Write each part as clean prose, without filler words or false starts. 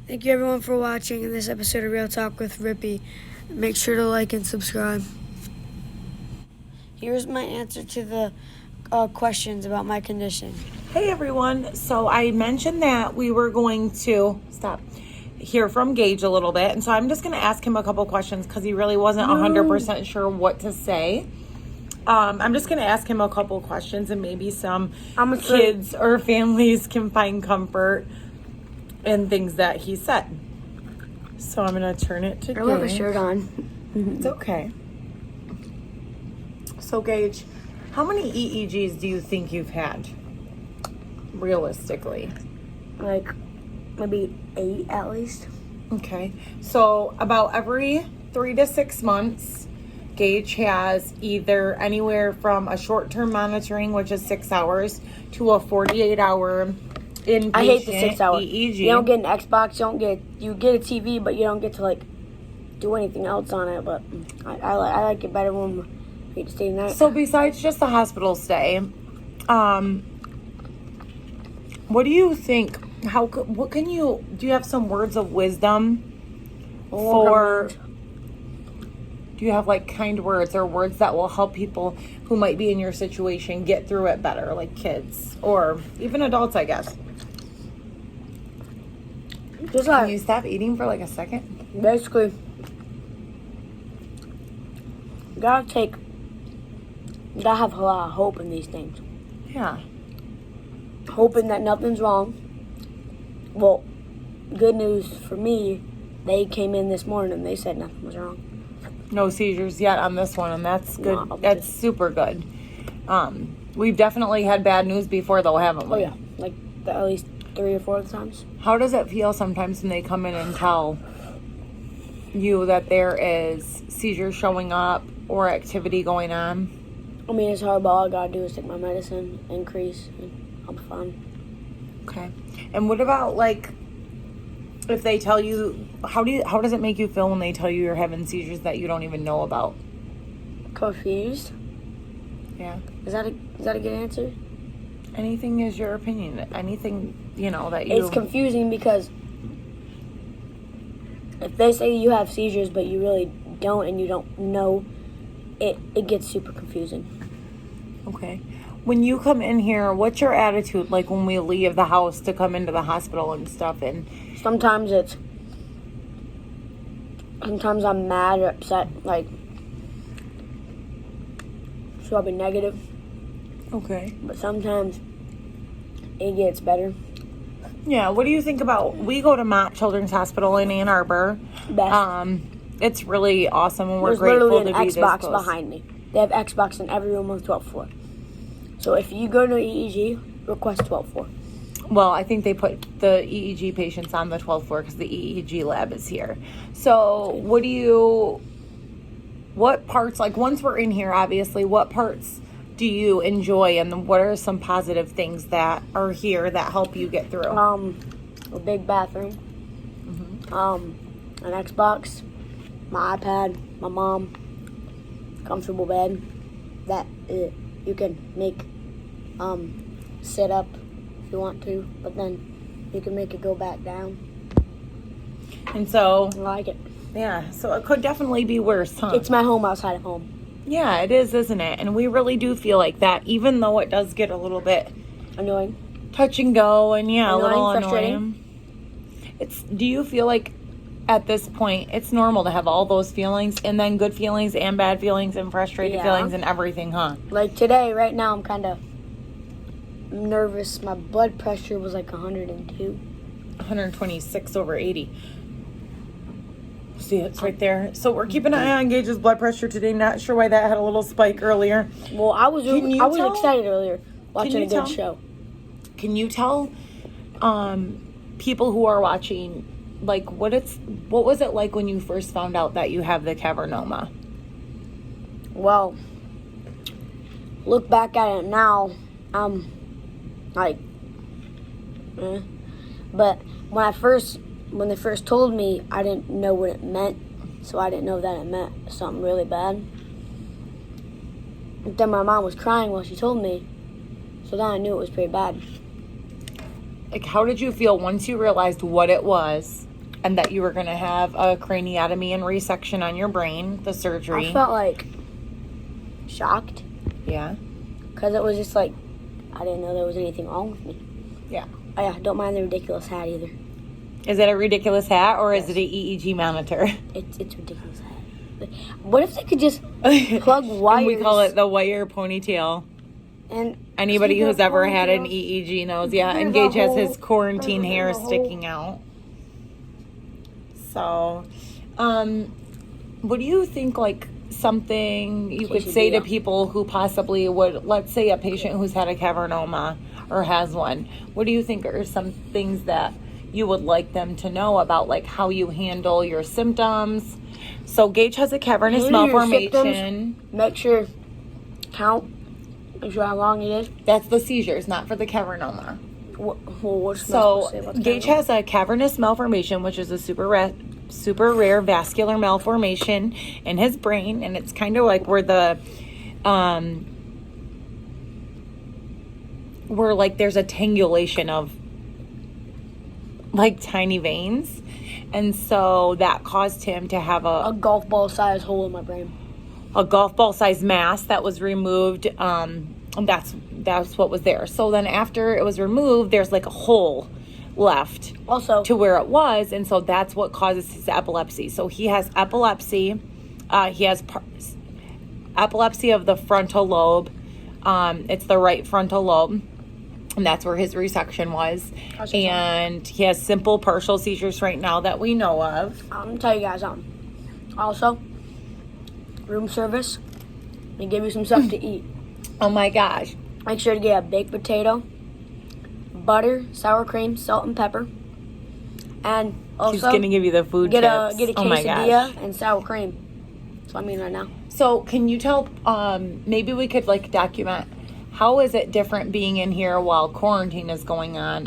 Thank you everyone for watching in this episode of Real Talk with Rippy. Make sure to like and subscribe. Here's my answer to the questions about my condition. Hey everyone, so I mentioned that we were going to hear from Gage a little bit, and so I'm just going to ask him a couple questions because he really wasn't 100% sure what to say. I'm just going to ask him a couple questions, and maybe some kids or families can find comfort in things that he said. So I'm going to turn it to Gage. I have a shirt on. It's okay. So Gage, how many EEGs do you think you've had, realistically? Like, maybe 8 at least. Okay. So about every 3 to 6 months, Gage has either anywhere from a short-term monitoring, which is 6 hours, to a 48-hour inpatient I hate the 6 hour. EEG. You don't get an Xbox, you get a TV, but you don't get to like do anything else on it. But I like it better when we stay in that. So besides just the hospital stay, what do you think? Do you have some words of wisdom do you have like kind words or words that will help people who might be in your situation get through it better, like kids or even adults, I guess? Can you stop eating for like a second? Basically, you gotta have a lot of hope in these things. Yeah. Hoping that nothing's wrong. Well, good news for me, they came in this morning and they said nothing was wrong. No seizures yet on this one, and that's good. No, that's super good. We've definitely had bad news before, though, haven't we? Oh, yeah. Like, at least 3 or 4 times. How does it feel sometimes when they come in and tell you that there is seizures showing up or activity going on? I mean, it's hard, but all I gotta do is take my medicine, increase, and I'll be fine. Okay. And what about, like, if they tell you, how does it make you feel when they tell you you're having seizures that you don't even know about? Confused? Yeah. Is that a good answer? Anything is your opinion. Anything, that you... It's confusing because if they say you have seizures but you really don't and you don't know, it gets super confusing. Okay. When you come in here, what's your attitude like when we leave the house to come into the hospital and stuff? And sometimes I'm mad or upset, like, so I'll be negative. Okay. But sometimes it gets better. Yeah, what do you think about, we go to Mott Children's Hospital in Ann Arbor. Best. It's really awesome, and we're There's grateful to literally be this Xbox close. behind me. They have Xbox in every room on the 12th floor. So if you go to EEG, request 12th floor. Well, I think they put the EEG patients on the 12th floor because the EEG lab is here. So what parts, like once we're in here, obviously, what parts do you enjoy, and what are some positive things that are here that help you get through? A big bathroom. An Xbox, my iPad, my mom, comfortable bed that you can make sit up if you want to, but then you can make it go back down. And so I like it. Yeah, so it could definitely be worse, huh? It's my home outside of home. Yeah, it is, isn't it? And we really do feel like that, even though it does get a little bit annoying, touch and go, and a little frustrating. Annoying. Do you feel like at this point it's normal to have all those feelings, and then good feelings and bad feelings and frustrated feelings and everything, huh? Like today, right now, I'm kind of nervous. My blood pressure was like 102. 126 over 80. See, it's right there. So we're keeping an eye on Gage's blood pressure today. Not sure why that had a little spike earlier. Well, I was excited earlier watching a good show. Can you tell people who are watching, like, what was it like when you first found out that you have the cavernoma? Well, look back at it now, like, but when they first told me, I didn't know what it meant, so I didn't know that it meant something really bad. But then my mom was crying while she told me, so then I knew it was pretty bad. Like, how did you feel once you realized what it was and that you were going to have a craniotomy and resection on your brain, the surgery. I felt like shocked. Yeah. Because it was just like, I didn't know there was anything wrong with me. Yeah. Oh, yeah, don't mind the ridiculous hat either. Is it a ridiculous hat or Yes. is it an EEG monitor? It's ridiculous hat. What if they could just plug wires? And we call it the wire ponytail. And Anybody who's ever had an ponytails. EEG knows. Yeah, and There's a Gage has his hole. quarantine There's a hair hole. sticking out. So, what do you think, like, something you could say to people who possibly would, let's say a patient who's had a cavernoma or has one, what do you think are some things that you would like them to know about, like, how you handle your symptoms? So Gage has a cavernous Handle your malformation. symptoms. Make sure, count, make sure how long it is. That's the seizures, not for the cavernoma. What's So Gage has a cavernous malformation, which is a super rare vascular malformation in his brain, and it's kind of like where there's a tangulation of like tiny veins, and so that caused him to have a golf ball size hole in my brain. A golf ball size mass that was removed. And that's what was there. So then after it was removed, there's like a hole left Also, to where it was, and so that's what causes his epilepsy. So he has epilepsy. He has epilepsy of the frontal lobe. It's the right frontal lobe, and that's where his resection was. And he has simple partial seizures right now that we know of. I'm gonna tell you guys something. Also, room service. They give you some stuff to eat. Oh my gosh. Make sure to get a baked potato, butter, sour cream, salt, and pepper. And also, She's gonna give you the food get tips. a Oh my gosh. quesadilla and sour cream. That's what I mean right now. So can you tell, maybe we could like document, how is it different being in here while quarantine is going on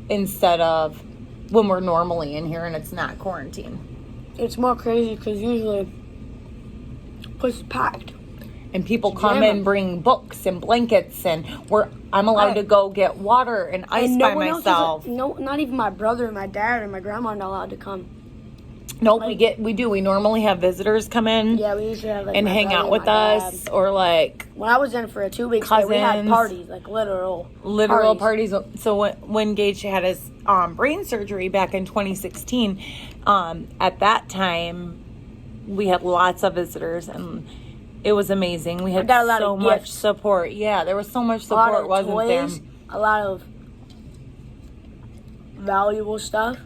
instead of when we're normally in here and it's not quarantine? It's more crazy because usually it's packed. And people come and bring books and blankets, and I'm allowed to go get water and ice by myself. No, not even my brother and my dad and my grandma are not allowed to come. Nope, we do. We normally have visitors come in. Yeah, we usually have and hang out with us, or like when I was in for a 2-week stay, we had parties, like literal parties. So when Gage had his brain surgery back in 2016, at that time we had lots of visitors, and it was amazing. We had so much support. Yeah, there was so much support, wasn't there? A lot of valuable stuff.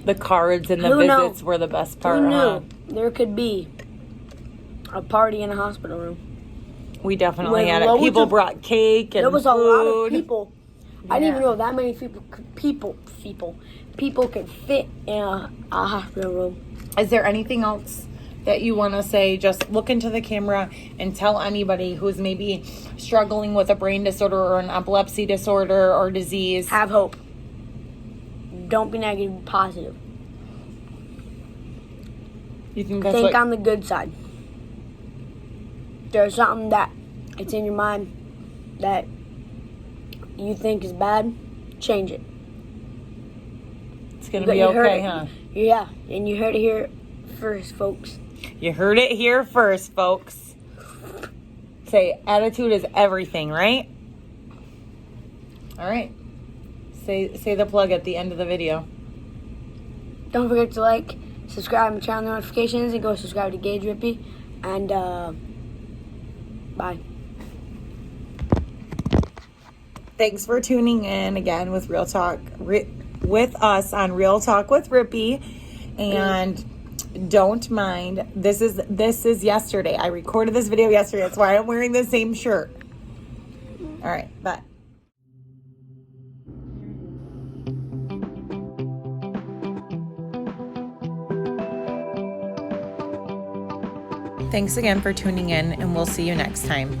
The cards and the visits were the best part. Who knew there could be a party in a hospital room? We definitely had it. People brought cake and there was food. A lot of people. Yeah. I didn't even know that many people could fit in a hospital room. Is there anything else that you want to say? Just look into the camera and tell anybody who's maybe struggling with a brain disorder or an epilepsy disorder or disease. Have hope. Don't be negative, be positive. You think that's Think on the good side. There's something that it's in your mind that you think is bad, change it. It's going to be okay, huh? Yeah, and you heard it here first, folks. You heard it here first, folks. Say, attitude is everything, right? All right. Say the plug at the end of the video. Don't forget to like, subscribe, and turn on the notifications, and go subscribe to Gage Rippy. And bye. Thanks for tuning in again with Real Talk with us on Real Talk with Rippy. And don't mind, this is yesterday. I recorded this video yesterday. That's why I'm wearing the same shirt. All right, bye. Thanks again for tuning in, and we'll see you next time.